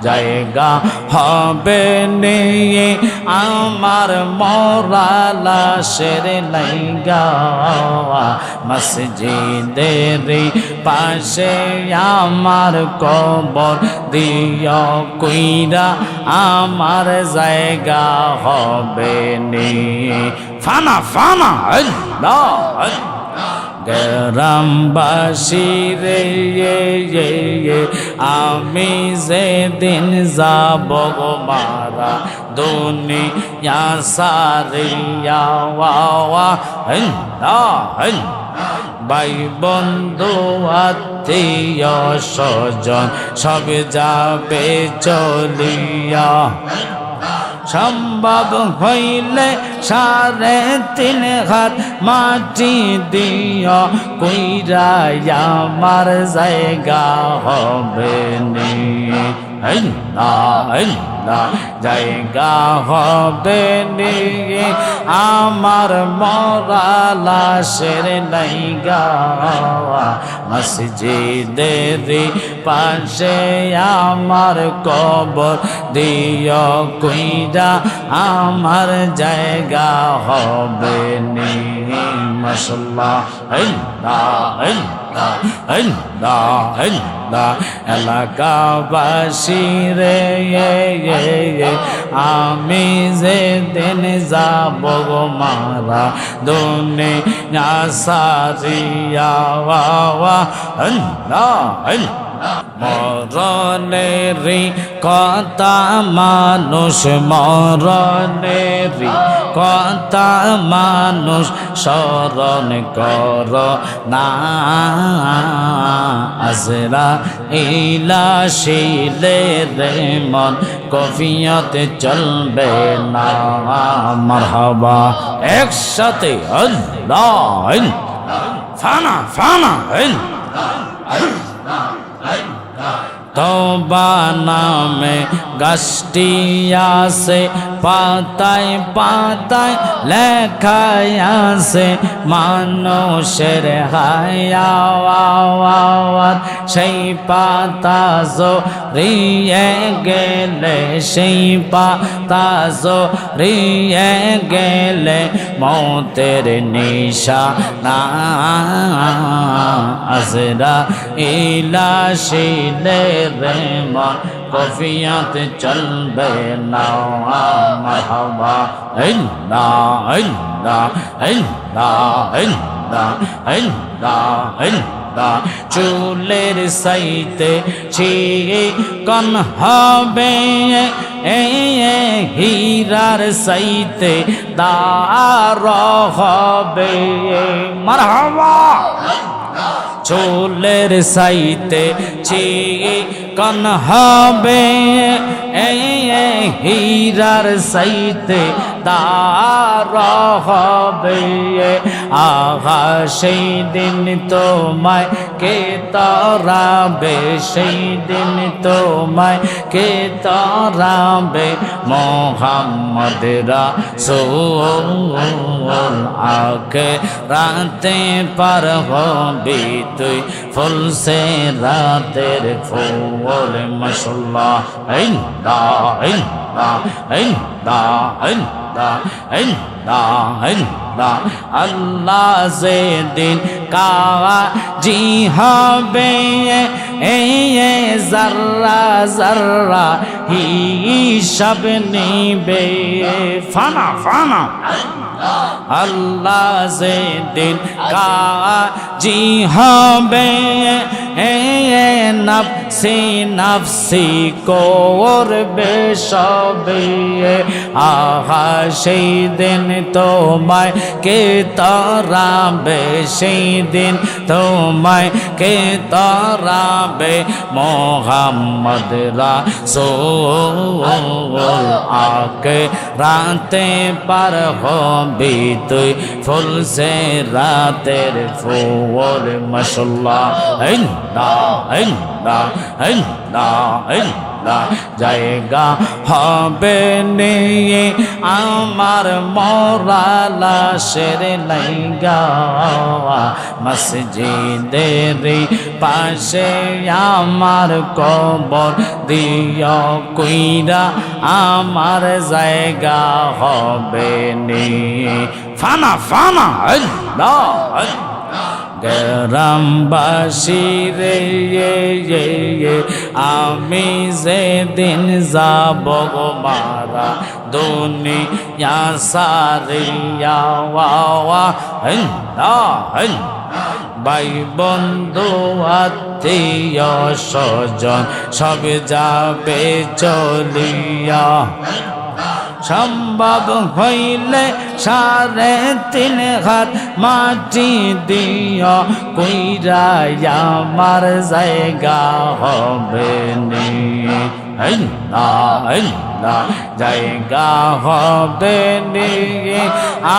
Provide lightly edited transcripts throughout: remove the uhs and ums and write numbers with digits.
জায়গা হবে নিয়ে আমার মরা লাশের লাইগা মসজিদের পাশে আমার কবর দিও কইরা আমার জায়গা হবে নিয়ে ফানা ফানা আল্লাহ গ্রামবাসী রে আমি যেদিন যাব গো মারা দুনিয়া সারিয়া ভাই বন্ধু আত্মীয় স্বজন সব যাবে চলিয়া সম্ভব হইলে 3.5 হাত মাটি দিও কইরা আমার জায়গা হবে নি জায়গা হবে নি আমার মরা লাশের লাইগা মসজিদের পাশে আমার কবর দিও কইরা আমার জায়গা হবে নি মাশাআল্লাহ এলাকাবাসী রে আমি যেদিন যাব গো মারা দুনিয়া সারিয়া মরণেরি কথা মানুষ মরণেরি কথা মানুষ স্মরণ কর না আজরাইল রে মন কফিয়ত চলবে না মারহাবা একসাথে আল্লাহ ফানা ফানা তওবা নামে গাছটি আছে পাতায় পাতায় লেখায় আছে মানুষের হায়াওয়াত সেই পাতা জড়িয়ে গেলে সেই পাতা জড়িয়ে গেলে মৌতের নিশানা আজরাইল আসিলে রে মন কফিয়ত চলবে না মারহাবা চুলের সাইতে চিকন হবে হীরার সাইতে দার হবে মারহাবা চুলের সাইতে চিকন হবে হীরার সাইতে দার হবে আহা সেই দিন তোমায় কে তারাবে সেই দিন তোমায় কে তারাবে মোহাম্মদ রাসূল আকে রাতে পার হবি তুই ফুল সে রাতের ফুল মাশাআল্লাহ আল্লাহ যেদিন কাজী হবে জাররা জাররা হিসাব নিবে ফানা ফানা আল্লাহ যেদিন কাজী হবে নফসি নফসি করবে সবে আহা সেই দিন তোমায় কে তারাবে সেই দিন তোমায় কে তারাবে মোহাম্মদ রাসূল আকে রাতে পার হবি তুই ফুল সে রাতের ফুল মাশাআল্লাহ জায়গা হবে নিয়ে আমার মরা লাশের লাইগা মসজিদের পাশে আমার কবর দিও কইরা আমার জায়গা হবে নিয়ে ফানা ফানা আল্লাহ গ্রামবাসী রে আমি যেদিন যাব গো মারা দুনিয়া সারিয়া ভাই বন্ধু আত্মীয় স্বজন সব যাবে চলিয়া সম্ভব হইলে 3.5 হাত মাটি দিও কইরা আমার জায়গা হবে নি জায়গা হবে নি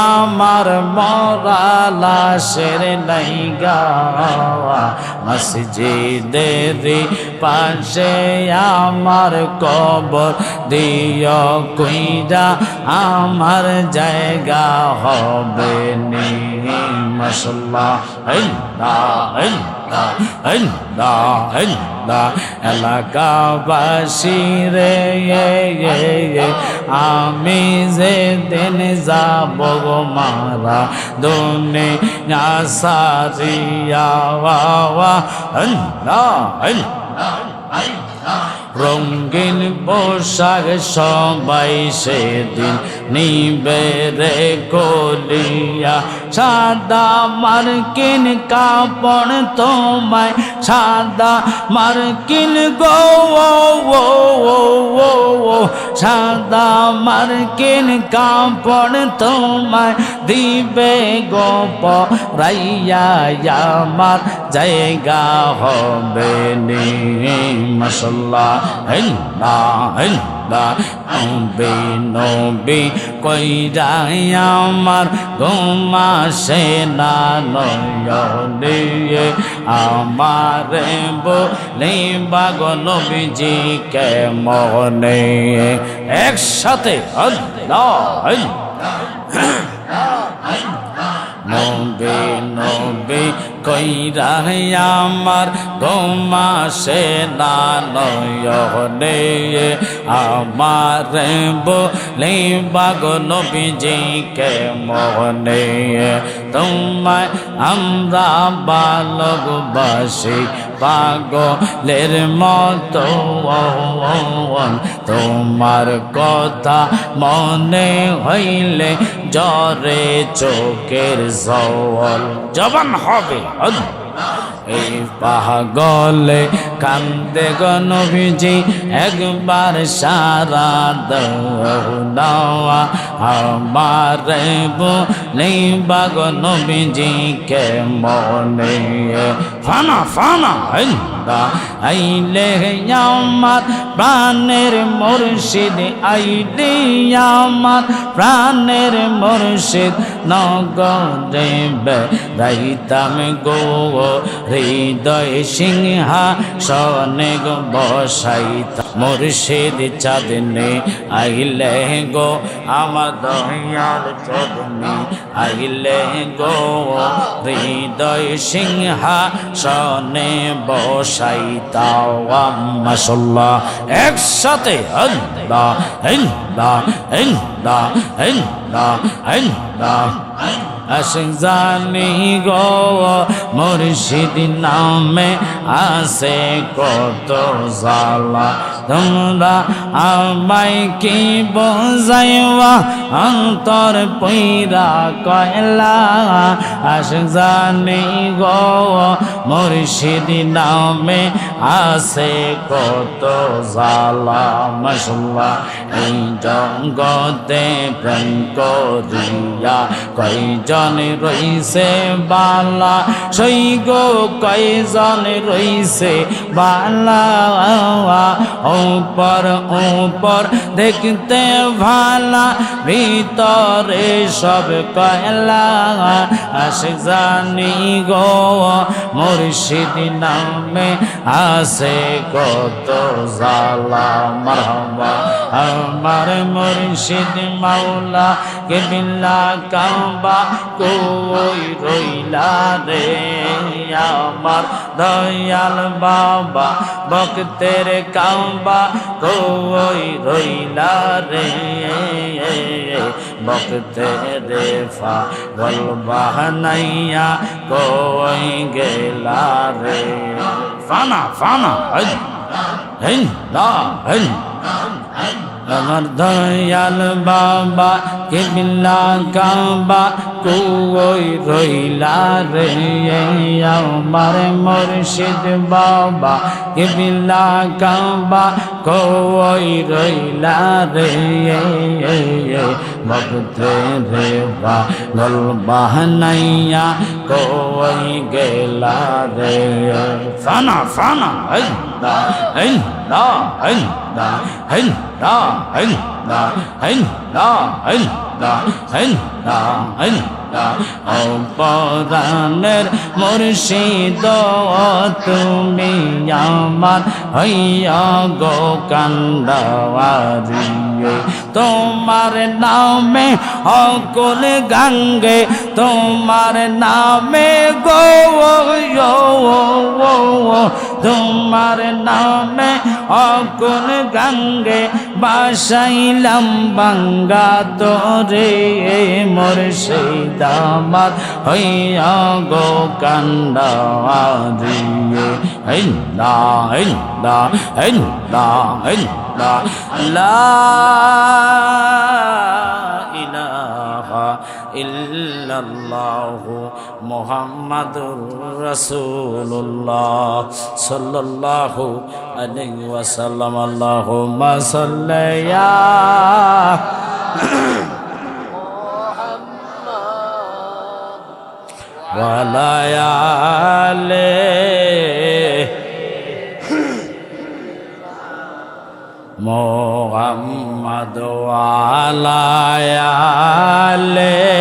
আমার মরা লাশের লাইগা মসজিদের পাশে আমার কবর দিও কইরা আমার জায়গা হবে নি মাশাআল্লাহ এলাকাবাসী রে আমি যেদিন যাব গো মারা দুনিয়া সারিয়া রঙিন পোশাক সবাই সেদিন নিবে রে কলিয়া সাদা মার্কিন কাপড় তোমায় সাদা মার্কিন গো সাদা মার্কিন কাপড় তোমায় দিবে গো পরাইয়া আমার জায়গা হবে নি মাশাআল্লাহ নবী কইরা আমার ঘুমাসে না নয়নে আমার বলে বাগো নবীজি কে মনে একসাথে নবী নবী কইরা আমার ঘুমাসে না নয়নে আমার বলে বাগো নবীজি কে মনে তোমায় আমরা ভালোবাসি পাগলের মতো তোমার কথা মনে হইলে জ্বরে চোখের জল জবান হবে এই পাগলে কান্দে গো নবীজি একবার সারা দাও আমার বলে বাগো নবীজি কে মনে ফানা ফানা আইলে আমার প্রাণের মুর্শিদ আইলে আমার প্রাণের মুর্শিদ নগরে বেড়াইতাম গো হৃদয় সিংহাসনে গো বসাইতাম মুর্শিদ চাঁদনে আইলে গো আমার দয়াল চাঁদনে আইলে গো হৃদয় সিংহাসনে বসাইতাম মাশাআল্লাহ একসাথে আল্লাহ আল্লাহ আল্লাহ আল্লাহ আল্লাহ জানি গো মুর্শিদ নামে আসে কত জালা তোমরা আমায় কি বোঝাইবা অন্তর পইরা কয়লা জানি গো মুর্শিদ নামে আসে কত জালা মাশাআল্লাহ এই জগতে প্রেম করিয়া কয়জন রইছে বালা সই গো কয়জন রইছে বালা ও উপর উপর দেখতে ভালা ভিতরে সব কয়লা আশিক জানি গো মুর্শিদ নামে আছে কত জালা মারহাবা আমার মুর্শিদ মাওলা কেবিলা কাবা কই রইলা রে আমার দয়াল বাবা ভক্তের কাবা কই রইলা রে ভক্তের পাগল বানাইয়া কই গেলা রে ফানা ফানা হেন দা হেন আমার দয়াল বাবা কেবিলা কাবা কই রইলা রে আমার মুর্শিদ বাবা কেবিলা কাবা কই রইলা রে ভক্তের পাগল বানাইয়া কই গেলা রে ফানা ফানা হেন দা হেন দা হেন দা হেন দা হেন দা হেন দা হেন দা হেন দা হেন দা অপরাণের মুর্শিদ তুমি আমার হইয়া গো কান্দাওয়ারি তোমার নামে অকুল গঙ্গে তোমার নামে গো তোমার নামে অকুল গঙ্গে বাসাইলাম বাঙ্গা তোরে মুর্শিদ আমার হইয়া গো কান্দাওয়ারি হিন্দা হিন্দা হিন্দা হিন্দা লা ইলাহা ইল্লাল্লাহু মুহাম্মাদুর রাসূলুল্লাহ সাল্লাল্লাহু আলাইহি ওয়াসাল্লাম আল্লাহুম্মা সাল্লি ইয়া ওয়ালা আলে মুহাম্মদ ওয়ালা আলে